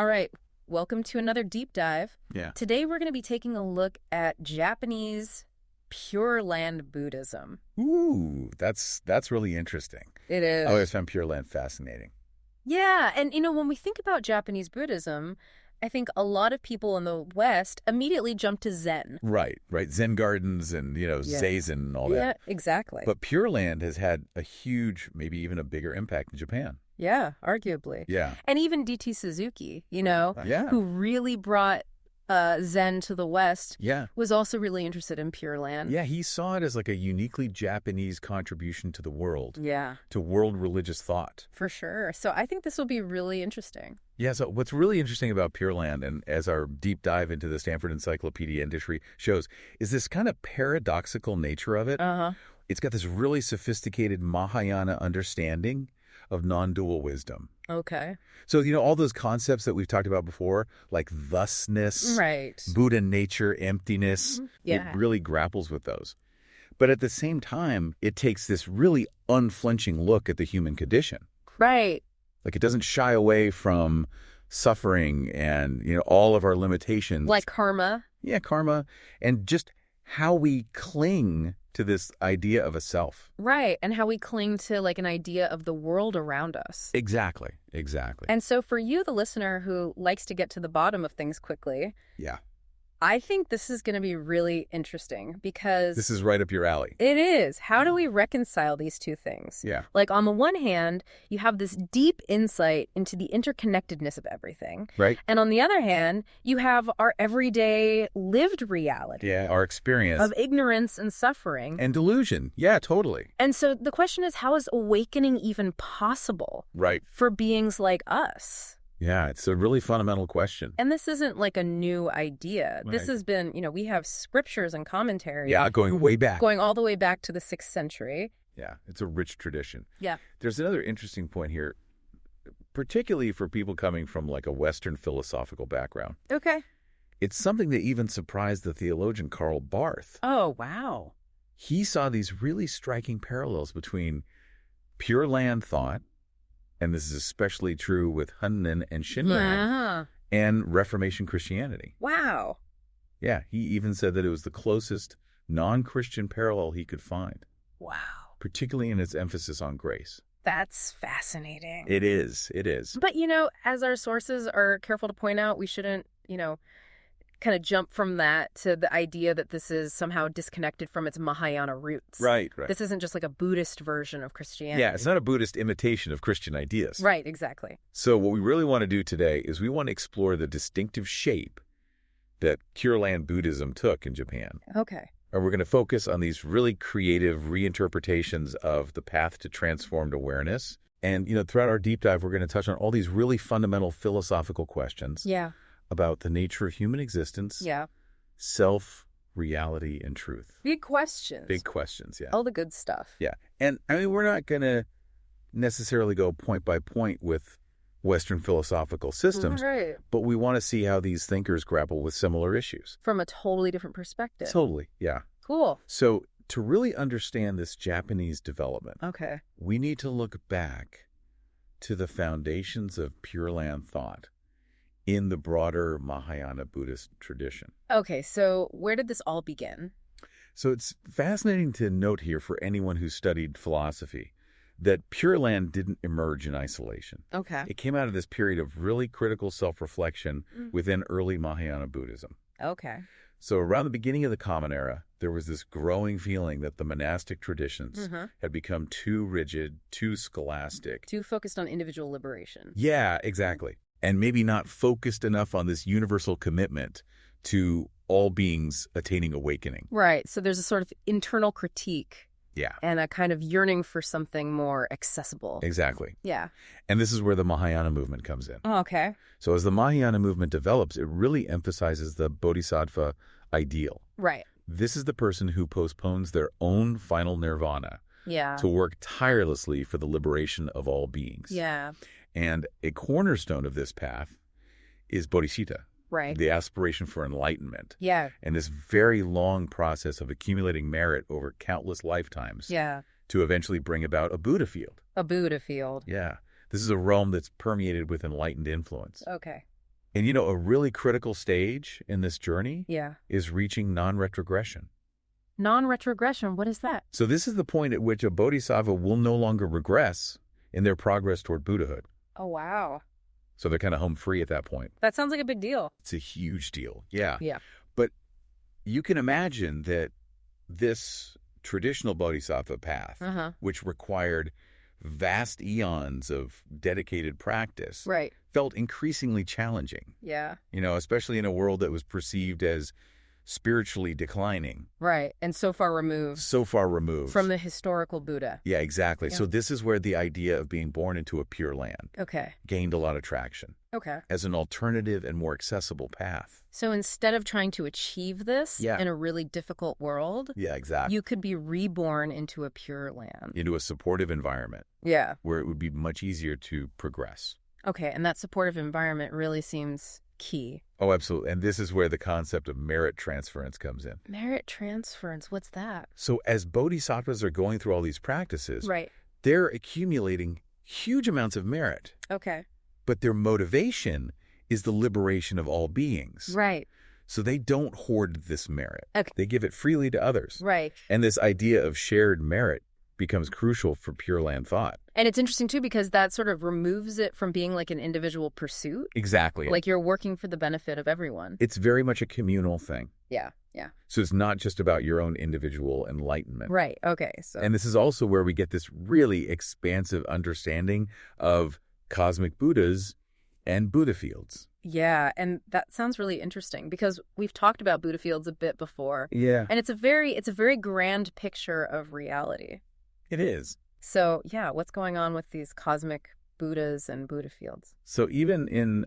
All right. Welcome to another deep dive. Yeah. Today we're going to be taking a look at Japanese Pure Land Buddhism. Ooh, that's really interesting. It is. I always found Pure Land fascinating. Yeah, and when we think about Japanese Buddhism, I think a lot of people in the West immediately jump to Zen. Right. Zen gardens and, Zazen and all that. Yeah, exactly. But Pure Land has had a huge, maybe even a bigger impact in Japan. Yeah, arguably. Yeah. And even D.T. Suzuki, Yeah. who really brought Zen to the West, Yeah. was also really interested in Pure Land. Yeah, he saw it as like a uniquely Japanese contribution to the world, Yeah, to world religious thought. for sure. So I think this will be really interesting. Yeah, so what's really interesting about Pure Land, and as our deep dive into the Stanford Encyclopedia industry shows, is this kind of paradoxical nature of it. Uh-huh. It's got this really sophisticated Mahayana understanding of non-dual wisdom. Okay. So, all those concepts that we've talked about before, like thusness, Right. Buddha nature, emptiness, Yeah. it really grapples with those. But at the same time, it takes this really unflinching look at the human condition. Right. Like it doesn't shy away from suffering and, all of our limitations. Like karma. Yeah, karma. And just how we cling to this idea of a self. Right. And how we cling to like an idea of the world around us. Exactly. And so for you, the listener who likes to get to the bottom of things quickly, Yeah. I think this is going to be really interesting because This is right up your alley. it is. How do we reconcile these two things? Yeah. Like on the one hand, you have this deep insight into the interconnectedness of everything. Right? And on the other hand, you have our everyday lived reality Yeah, our experience. of ignorance and suffering. And delusion. Yeah, totally. And so the question is, how is awakening even possible Right. for beings like us? Yeah, it's a really fundamental question. And this isn't like a new idea. This Right. has been, we have scriptures and commentary. Yeah, going way back. Going all the way back to the 6th century. Yeah, it's a rich tradition. Yeah. There's another interesting point here, particularly for people coming from like a Western philosophical background. Okay. It's something that even surprised the theologian Karl Barth. Oh, wow. He saw these really striking parallels between Pure Land thought, and this is especially true with Hunnin and Shinran, Uh-huh. and Reformation Christianity. Wow. Yeah, he even said that it was the closest non-Christian parallel he could find, Wow. particularly in its emphasis on grace. That's fascinating. It is. But, as our sources are careful to point out, we shouldn't, kind of jump from that to the idea that this is somehow disconnected from its Mahayana roots. Right. This isn't just like a Buddhist version of Christianity. Yeah, it's not a Buddhist imitation of Christian ideas. Right, exactly. So what we really want to do today is we want to explore the distinctive shape that Pure Land Buddhism took in Japan. Okay. And we're going to focus on these really creative reinterpretations of the path to transformed awareness. And, throughout our deep dive, we're going to touch on all these really fundamental philosophical questions Yeah. about the nature of human existence, Yeah. self, reality, and truth. Big questions. Big questions, yeah. All the good stuff. Yeah. And, we're not going to necessarily go point by point with Western philosophical systems, Right. but we want to see how these thinkers grapple with similar issues. From a totally different perspective. Totally, yeah. Cool. So to really understand this Japanese development, Okay. we need to look back to the foundations of Pure Land thought in the broader Mahayana Buddhist tradition. Okay, so where did this all begin? So it's fascinating to note here for anyone who's studied philosophy that Pure Land didn't emerge in isolation. Okay. It came out of this period of really critical self-reflection within early Mahayana Buddhism. Okay. So around the beginning of the Common Era, there was this growing feeling that the monastic traditions had become too rigid, too scholastic. Too focused on individual liberation. Yeah, exactly. And maybe not focused enough on this universal commitment to all beings attaining awakening. Right. So there's a sort of internal critique. Yeah. And a kind of yearning for something more accessible. Exactly. Yeah. And this is where the Mahayana movement comes in. Oh, okay. So as the Mahayana movement develops, it really emphasizes the bodhisattva ideal. Right. This is the person who postpones their own final nirvana Yeah. to work tirelessly for the liberation of all beings. Yeah. And a cornerstone of this path is bodhicitta, Right. the aspiration for enlightenment. Yeah. And this very long process of accumulating merit over countless lifetimes Yeah. to eventually bring about a Buddha field. A Buddha field. Yeah. This is a realm that's permeated with enlightened influence. Okay. And, you know, a really critical stage in this journey Yeah. is reaching non-retrogression. Non-retrogression, what is that? So this is the point at which a bodhisattva will no longer regress in their progress toward Buddhahood. Oh, wow. So they're kind of home free at that point. That sounds like a big deal. It's a huge deal. Yeah. Yeah. But you can imagine that this traditional bodhisattva path, which required vast eons of dedicated practice, Right. felt increasingly challenging. Yeah. You know, especially in a world that was perceived as spiritually declining. Right. And so far removed So far removed. from the historical Buddha. Yeah, exactly. Yeah. So this is where the idea of being born into a pure land Okay. gained a lot of traction Okay. as an alternative and more accessible path. So instead of trying to achieve this Yeah. in a really difficult world, Yeah, exactly. you could be reborn into a pure land. Into a supportive environment Yeah. where it would be much easier to progress. Okay. And that supportive environment really seems key. Oh, absolutely. And this is where the concept of merit transference comes in. Merit transference, what's that? So as bodhisattvas are going through all these practices, Right. they're accumulating huge amounts of merit, Okay. but their motivation is the liberation of all beings. Right. So they don't hoard this merit. Okay. They give it freely to others. Right. And this idea of shared merit becomes crucial for Pure Land thought. And it's interesting, too, because that sort of removes it from being like an individual pursuit. Exactly. Like you're working for the benefit of everyone. It's very much a communal thing. Yeah. Yeah. So it's not just about your own individual enlightenment. Right. Okay. So. And this is also where we get this really expansive understanding of cosmic Buddhas and Buddha fields. Yeah, and that sounds really interesting because we've talked about Buddha fields a bit before. Yeah. And it's a very grand picture of reality. It is. So, yeah, what's going on with these cosmic Buddhas and Buddha fields? So even in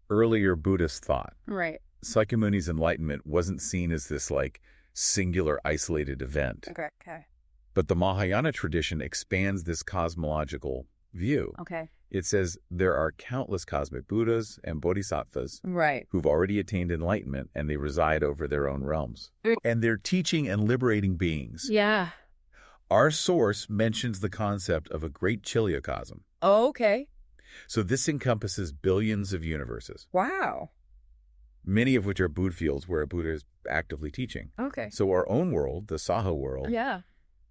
earlier Buddhist thought, Right. Sakyamuni's enlightenment wasn't seen as this like singular isolated event. Okay. Okay. But the Mahayana tradition expands this cosmological view. Okay. It says there are countless cosmic Buddhas and bodhisattvas Right. who've already attained enlightenment, and they reside over their own realms. Mm. And they're teaching and liberating beings. Yeah. Our source mentions the concept of a great chiliocosm. Oh, okay. So this encompasses billions of universes, Wow. many of which are Buddha fields where a Buddha is actively teaching. Okay. So our own world, the Saha world, Yeah.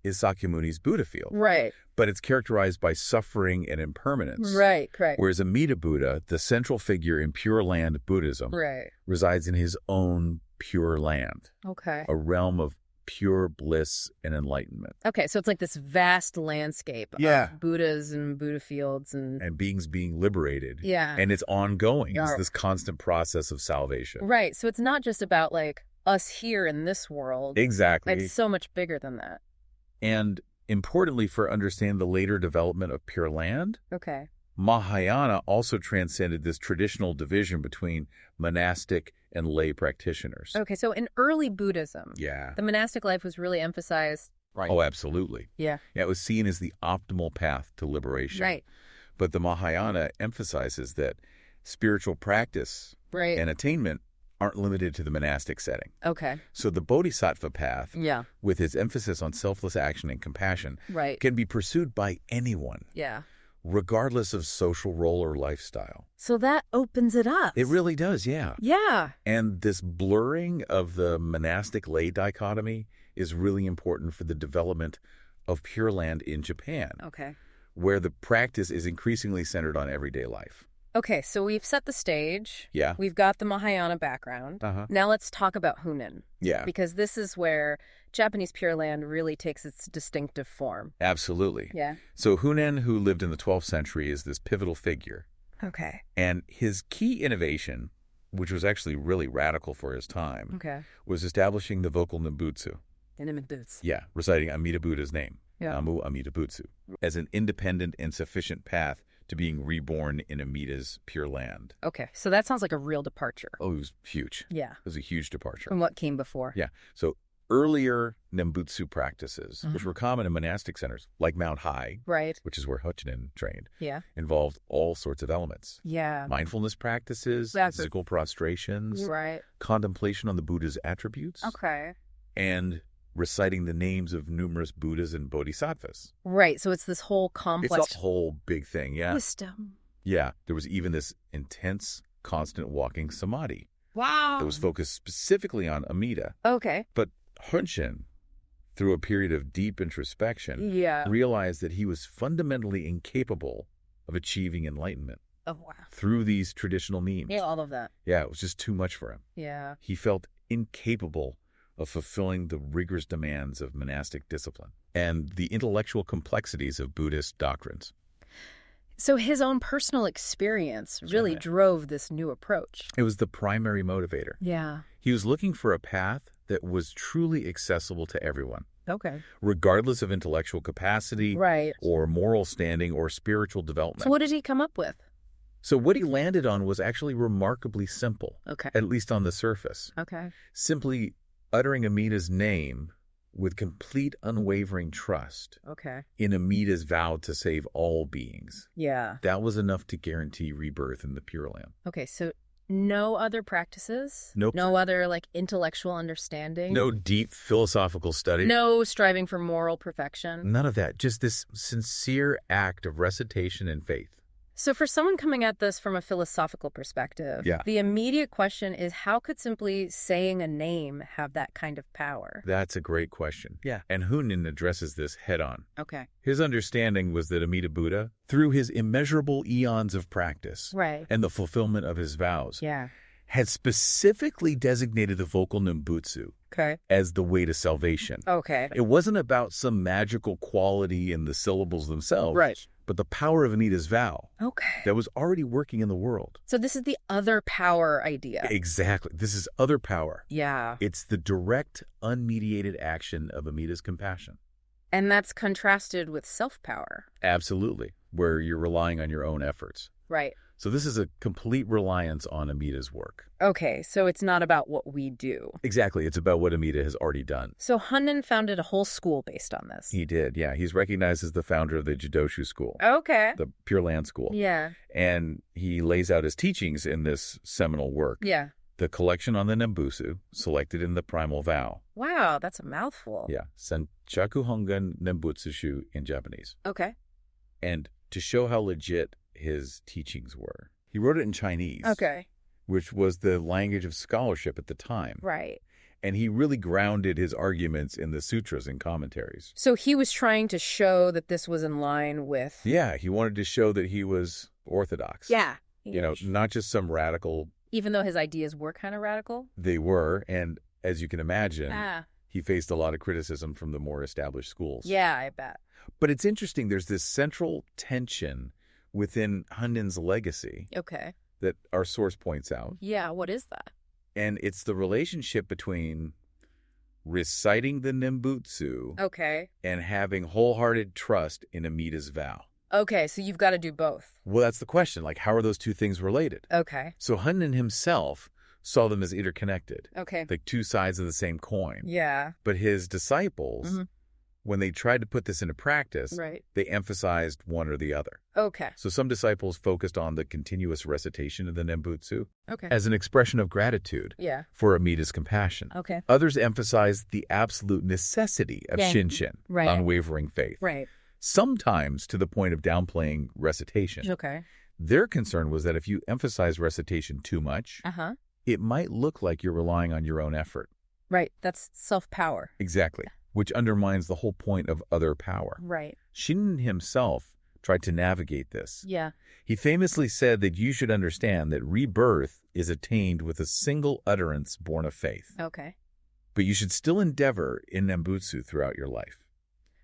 is Sakyamuni's Buddha field. Right. But it's characterized by suffering and impermanence. Right. Right. Whereas Amida Buddha, the central figure in Pure Land Buddhism, Right. resides in his own pure land, Okay. a realm of pure bliss and enlightenment. Okay, so it's like this vast landscape Yeah. of Buddhas and Buddha fields and beings being liberated. yeah. And it's ongoing. Yeah. It's this constant process of salvation. Right. So it's not just about like us here in this world. Exactly. It's so much bigger than that. And importantly, for understanding the later development of Pure Land, Okay. Mahayana also transcended this traditional division between monastic and lay practitioners. Okay, so in early Buddhism, Yeah. the monastic life was really emphasized. Right. Oh, absolutely. Yeah. Yeah, it was seen as the optimal path to liberation. Right. But the Mahayana emphasizes that spiritual practice Right. and attainment aren't limited to the monastic setting. Okay. So the Bodhisattva path, Yeah. with its emphasis on selfless action and compassion, Right. can be pursued by anyone, Yeah. regardless of social role or lifestyle. So that opens it up. It really does, yeah. Yeah. And this blurring of the monastic-lay dichotomy is really important for the development of Pure Land in Japan, Okay. where the practice is increasingly centered on everyday life. Okay, so we've set the stage. Yeah. We've got the Mahayana background. Uh-huh. Now let's talk about Hunin. Yeah, Because this is where Japanese Pure Land really takes its distinctive form. absolutely. Yeah. So Hunen, who lived in the 12th century, is this pivotal figure. Okay. And his key innovation, which was actually really radical for his time, Okay. was establishing the vocal Nembutsu. Intimate boots. Yeah, reciting Amida Buddha's name, Yeah. Namu Amida Butsu, as an independent and sufficient path to being reborn in Amida's Pure Land. Okay, so that sounds like a real departure. Oh, it was huge. Yeah. It was a huge departure. From what came before. Yeah. So earlier Nembutsu practices, which Uh-huh. were common in monastic centers, like Mount High, Right. which is where Hochinen trained, Yeah. involved all sorts of elements. Yeah. Mindfulness practices, That's- physical prostrations, Right. contemplation on the Buddha's attributes, Okay. and reciting the names of numerous Buddhas and Bodhisattvas. Right, so it's this whole complex It's a whole big thing, yeah. wisdom. Yeah, there was even this intense constant walking samadhi Wow. that was focused specifically on Amida. Okay. But Hunshin, through a period of deep introspection, Yeah. realized that he was fundamentally incapable of achieving enlightenment Oh, wow. through these traditional means. Yeah, all of that. Yeah, it was just too much for him. Yeah. He felt incapable of fulfilling the rigorous demands of monastic discipline and the intellectual complexities of Buddhist doctrines. So his own personal experience really right. drove this new approach. It was the primary motivator. Yeah. He was looking for a path that was truly accessible to everyone, Okay. regardless of intellectual capacity Right. or moral standing or spiritual development. So what did he come up with? So what he landed on was actually remarkably simple, Okay. at least on the surface. Okay. Simply uttering Amida's name with complete unwavering trust Okay. in Amida's vow to save all beings. Yeah. That was enough to guarantee rebirth in the Pure Land. Okay, so no other practices? Nope. No other, like, intellectual understanding? No deep philosophical study. No striving for moral perfection? None of that. Just this sincere act of recitation and faith. So for someone coming at this from a philosophical perspective, Yeah. the immediate question is, how could simply saying a name have that kind of power? That's a great question. Yeah. And Hunin addresses this head on. Okay. His understanding was that Amida Buddha, through his immeasurable eons of practice Right. and the fulfillment of his vows, Yeah. had specifically designated the vocal Nimbutsu Okay. as the way to salvation. Okay. It wasn't about some magical quality in the syllables themselves, Right. but the power of Amida's vow Okay. that was already working in the world. So this is the other power idea. Exactly. This is other power. Yeah. It's the direct, unmediated action of Amida's compassion. And that's contrasted with self-power. Absolutely, where you're relying on your own efforts. Right. So this is a complete reliance on Amida's work. Okay, so it's not about what we do. Exactly. It's about what Amida has already done. So Hunin founded a whole school based on this. He did, yeah. He's recognized as the founder of the Jidoshu School, Okay. the Pure Land School. Yeah. And he lays out his teachings in this seminal work, Yeah. the collection on the Nembutsu, selected in the Primal Vow. Wow, that's a mouthful. Yeah, Senchaku Hongan Nembutsushu in Japanese. Okay. And to show how legit his teachings were, he wrote it in Chinese, Okay. which was the language of scholarship at the time. Right. And he really grounded his arguments in the sutras and commentaries. So he was trying to show that this was in line with... Yeah, he wanted to show that he was orthodox. Yeah. You know, not just some radical. Even though his ideas were kind of radical? They were, and as you can imagine, Ah. he faced a lot of criticism from the more established schools. Yeah, I bet. But it's interesting, there's this central tension within Hunin's legacy Okay. that our source points out. Yeah, what is that? And it's the relationship between reciting the Nembutsu Okay. and having wholehearted trust in Amida's vow. Okay, so you've got to do both. Well, that's the question. Like, how are those two things related? Okay. So Hunin himself saw them as interconnected, Okay. like two sides of the same coin. Yeah. But his disciples, Mhm. when they tried to put this into practice, Right. they emphasized one or the other. Okay. So some disciples focused on the continuous recitation of the Nembutsu Okay. as an expression of gratitude Yeah. for Amida's compassion. Okay. Others emphasized the absolute necessity of Yeah. Shinshin, Right. unwavering faith, Right. sometimes to the point of downplaying recitation. Okay. Their concern was that if you emphasize recitation too much, Uh-huh. it might look like you're relying on your own effort. Right. That's self-power. Exactly, which undermines the whole point of other power. Right. Shinin himself tried to navigate this. Yeah. He famously said that you should understand that rebirth is attained with a single utterance born of faith. Okay. But you should still endeavor in Nembutsu throughout your life.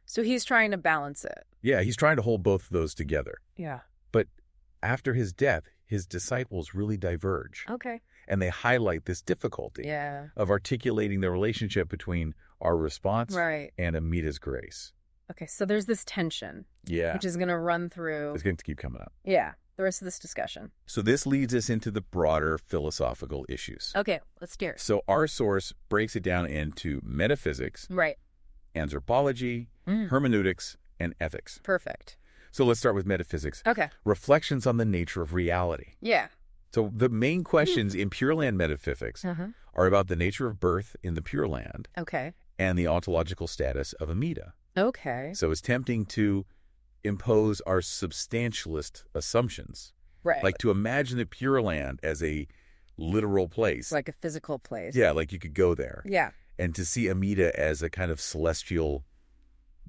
So he's trying to balance it. Yeah, he's trying to hold both of those together. Yeah. But after his death, his disciples really diverge. Okay. And they highlight this difficulty Yeah. of articulating the relationship between our response Right. and Amida's grace. Okay, so there's this tension, Yeah. which is going to run through, It's going to keep coming up. yeah, the rest of this discussion. So this leads us into the broader philosophical issues. Okay, let's steer. So our source breaks it down into metaphysics, Right. anthropology, hermeneutics, and ethics. Perfect. So let's start with metaphysics. Okay. Reflections on the nature of reality. Yeah. So the main questions in Pure Land metaphysics Uh-huh. are about the nature of birth in the Pure Land Okay. and the ontological status of Amida. Okay. So it's tempting to impose our substantialist assumptions Right. Like to imagine the Pure Land as a literal place. Like a physical place. Yeah, like you could go there. Yeah. And to see Amida as a kind of celestial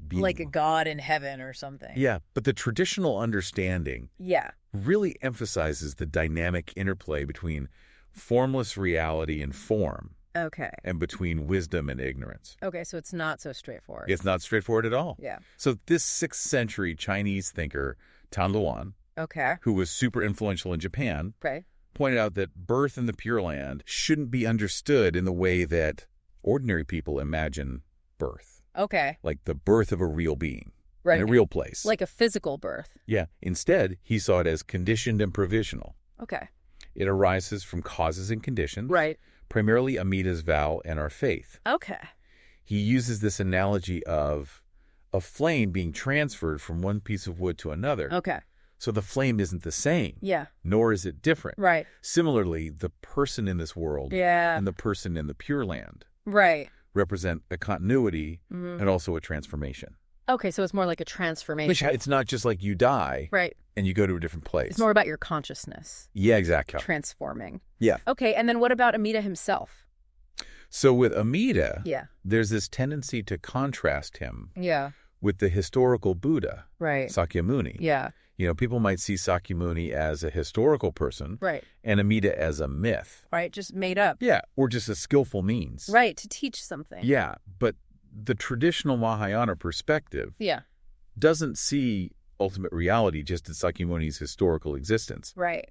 being. Like a god in heaven or something. Yeah, but the traditional understanding Yeah. really emphasizes the dynamic interplay between formless reality and form. Okay. And between wisdom and ignorance. Okay, so it's not so straightforward. It's not straightforward at all. Yeah. So this 6th century Chinese thinker, Tan Luan, Okay. who was super influential in Japan, Right. pointed out that birth in the Pure Land shouldn't be understood in the way that ordinary people imagine birth. Okay. Like the birth of a real being. Right. In a real place. Like a physical birth. Yeah. Instead, he saw it as conditioned and provisional. Okay. It arises from causes and conditions. Right. Primarily Amida's vow and our faith. Okay. He uses this analogy of a flame being transferred from one piece of wood to another. Okay. So the flame isn't the same. Yeah. Nor is it different. Right. Similarly, the person in this world and the person in the Pure Land right. represent a continuity and also a transformation. Okay, so it's more like a transformation. Which it's not just like you die right. and you go to a different place. It's more about your consciousness. Yeah, exactly. Transforming. Yeah. Okay, and then what about Amida himself? So with Amida, Yeah. there's this tendency to contrast him Yeah. with the historical Buddha, Right. Sakyamuni. Yeah. You know, people might see Sakyamuni as a historical person Right. and Amida as a myth. Right, just made up. Yeah, or just a skillful means. Right, to teach something. Yeah, but the traditional Mahayana perspective Yeah. doesn't see ultimate reality just in Sakyamuni's historical existence, Right.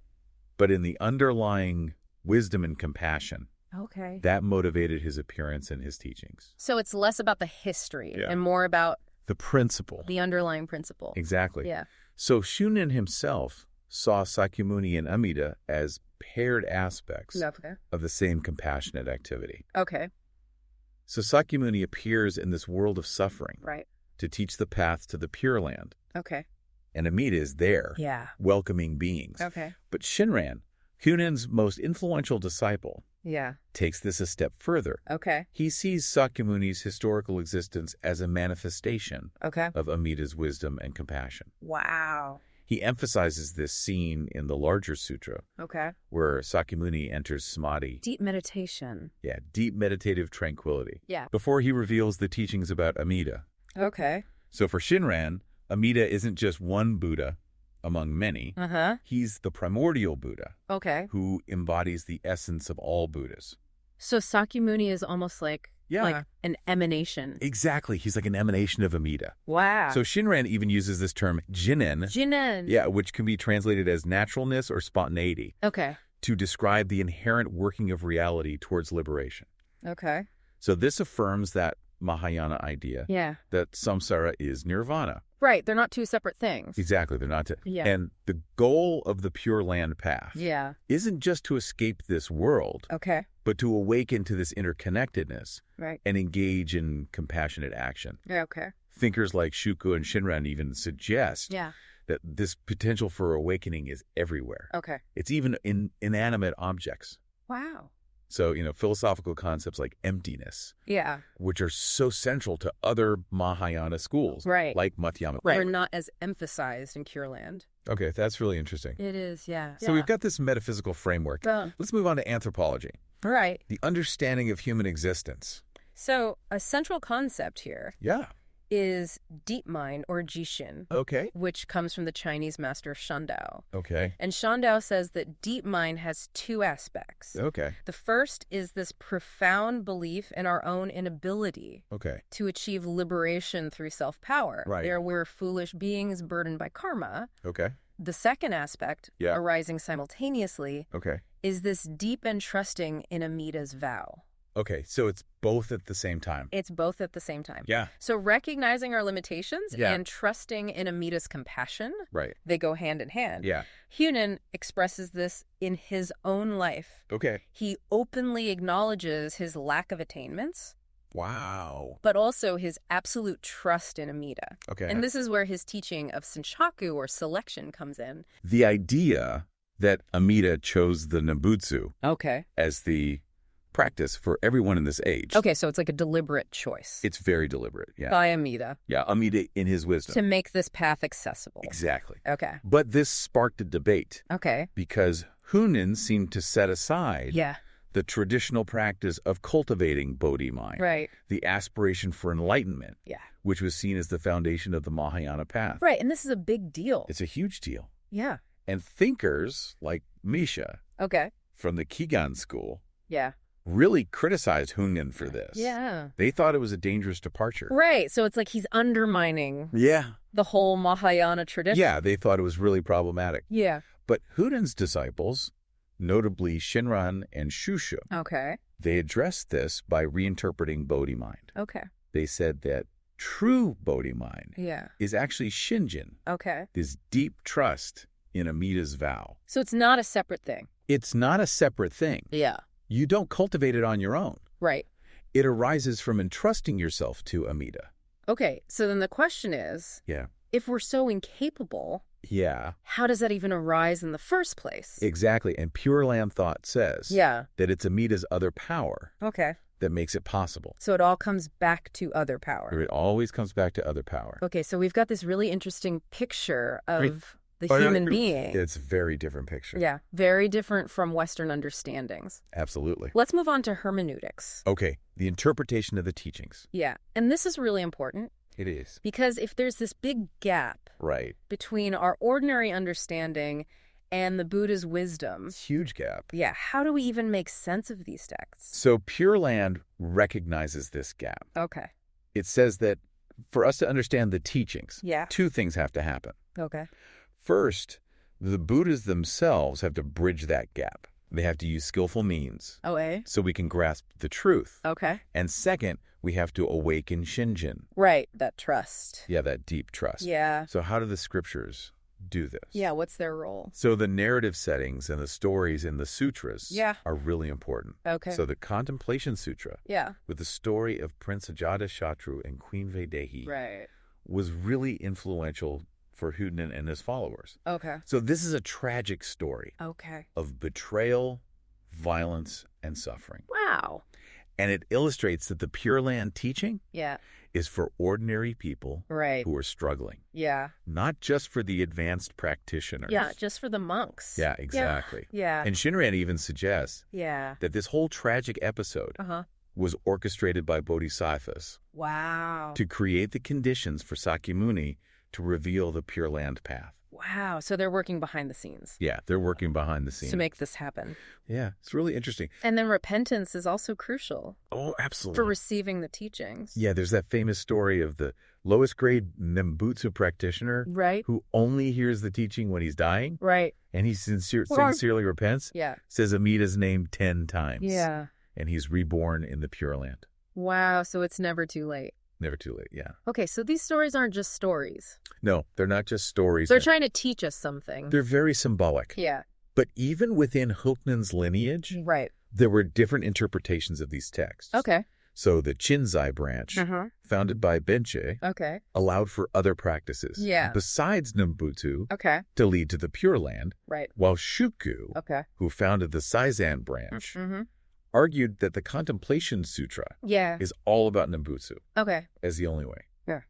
but in the underlying wisdom and compassion Okay. that motivated his appearance and his teachings. So it's less about the history Yeah. and more about The principle. the underlying principle. Exactly. Yeah. So Shunin himself saw Sakyamuni and Amida as paired aspects Okay. of the same compassionate activity. Okay. So Sakyamuni appears in this world of suffering Right. to teach the path to the Pure Land. Okay. And Amida is there, Yeah. welcoming beings. Okay. But Shinran, Hunin's most influential disciple, Yeah. takes this a step further. Okay. He sees Sakyamuni's historical existence as a manifestation Okay. of Amida's wisdom and compassion. Wow. He emphasizes this scene in the larger sutra, Okay. where Sakyamuni enters samadhi. Deep meditation. Yeah, deep meditative tranquility. Yeah. Before he reveals the teachings about Amida. Okay. So for Shinran, Amida isn't just one Buddha among many. Uh-huh. He's the primordial Buddha Okay. who embodies the essence of all Buddhas. So Sakyamuni is almost like an emanation. Exactly. He's like an emanation of Amida. Wow. So Shinran even uses this term jinen, Jinen. yeah, which can be translated as naturalness or spontaneity, Okay. to describe the inherent working of reality towards liberation. Okay. So this affirms that Mahayana idea Yeah. that samsara is nirvana. Right. They're not two separate things. Exactly. They're not. Yeah. And the goal of the Pure Land path Yeah. isn't just to escape this world, Okay. but to awaken to this interconnectedness Right. and engage in compassionate action. Yeah. Okay. Thinkers like Shuko and Shinran even suggest Yeah. that this potential for awakening is everywhere. Okay. It's even in inanimate objects. Wow. So, philosophical concepts like emptiness, Yeah. which are so central to other Mahayana schools, Right. like Madhyama. Right. They're not as emphasized in Pure Land. Okay, that's really interesting. It is. Yeah. So we've got this metaphysical framework. Oh. Let's move on to anthropology, Right. the understanding of human existence. So a central concept here Yeah. is deep mind or jishin, Okay. which comes from the Chinese master Shandao. Okay. And Shandao says that deep mind has two aspects. Okay. The first is this profound belief in our own inability Okay. to achieve liberation through self-power. Right. There we're foolish beings burdened by karma. Okay. The second aspect, Yeah. arising simultaneously, Okay. is this deep and trusting in Amida's vow. Okay. So it's both at the same time. It's both at the same time. Yeah. So recognizing our limitations Yeah. and trusting in Amida's compassion, Right. they go hand in hand. Yeah. Hunin expresses this in his own life. Okay. He openly acknowledges his lack of attainments, Wow. but also his absolute trust in Amida. Okay. And this is where his teaching of Senshaku or selection comes in. The idea that Amida chose the Nembutsu Okay. as the practice for everyone in this age. Okay, so it's like a deliberate choice. It's very deliberate, yeah. By Amida. Yeah, Amida in his wisdom. To make this path accessible. Exactly. Okay. But this sparked a debate. Okay. Because Hunan seemed to set aside the traditional practice of cultivating Bodhi mind. Right. The aspiration for enlightenment. Yeah. Which was seen as the foundation of the Mahayana path. Right, and this is a big deal. It's a huge deal. Yeah. And thinkers like Misha from the Kigan school really criticized Hunan for this. Yeah. They thought it was a dangerous departure. Right, so it's like he's undermining the whole Mahayana tradition. Yeah, they thought it was really problematic. Yeah. But Hunan's disciples, notably Shinran and Shushu, they addressed this by reinterpreting Bodhi mind. Okay. They said that true Bodhi mind is actually Shinjin, this deep trust in Amida's vow. So it's not a separate thing. It's not a separate thing. Yeah. You don't cultivate it on your own. Right. It arises from entrusting yourself to Amida. Okay, so then the question is, if we're so incapable, how does that even arise in the first place? Exactly, and Pure Land thought says that it's Amida's other power that makes it possible. So it all comes back to other power. It always comes back to other power. Okay, so we've got this really interesting picture of the human being. It's a very different picture. Yeah, very different from Western understandings. Absolutely. Let's move on to hermeneutics. Okay, the interpretation of the teachings. Yeah, and this is really important. It is. Because if there's this big gap between our ordinary understanding and the Buddha's wisdom. It's a huge gap. Yeah, how do we even make sense of these texts? So Pure Land recognizes this gap. Okay. It says that for us to understand the teachings, 2 things have to happen. Okay. First, the Buddhas themselves have to bridge that gap. They have to use skillful means so we can grasp the truth. Okay. And second, we have to awaken Shinjin. Right, that trust. Yeah, that deep trust. Yeah. So how do the scriptures do this? Yeah, what's their role? So the narrative settings and the stories in the sutras are really important. Okay. So the Contemplation Sutra with the story of Prince Ajatashatru and Queen Vaidehi was really influential for Hunan and his followers. Okay. So this is a tragic story of betrayal, violence, and suffering. Wow. And it illustrates that the Pure Land teaching is for ordinary people who are struggling. Yeah. Not just for the advanced practitioners. Yeah, just for the monks. Yeah, exactly. Yeah. And Shinran even suggests that this whole tragic episode was orchestrated by bodhisattvas. Wow. To create the conditions for Sakyamuni to reveal the Pure Land path. Wow. So they're working behind the scenes. Yeah, they're working behind the scenes. To make this happen. Yeah, it's really interesting. And then repentance is also crucial. Oh, absolutely. For receiving the teachings. Yeah, there's that famous story of the lowest grade Nembutsu practitioner who only hears the teaching when he's dying. Right. And he sincerely repents. Yeah. Says Amida's name 10 times. Yeah. And he's reborn in the Pure Land. Wow, so it's never too late. Never too late, yeah. Okay, so these stories aren't just stories. No, they're not just stories. They're trying to teach us something. They're very symbolic. Yeah. But even within Huknan's lineage, there were different interpretations of these texts. Okay. So the Chinzai branch, founded by Benche, allowed for other practices besides Nembutsu to lead to the Pure Land, while Shuku, who founded the Saizan branch, argued that the Contemplation Sutra is all about Nembutsu as the only way. Yeah.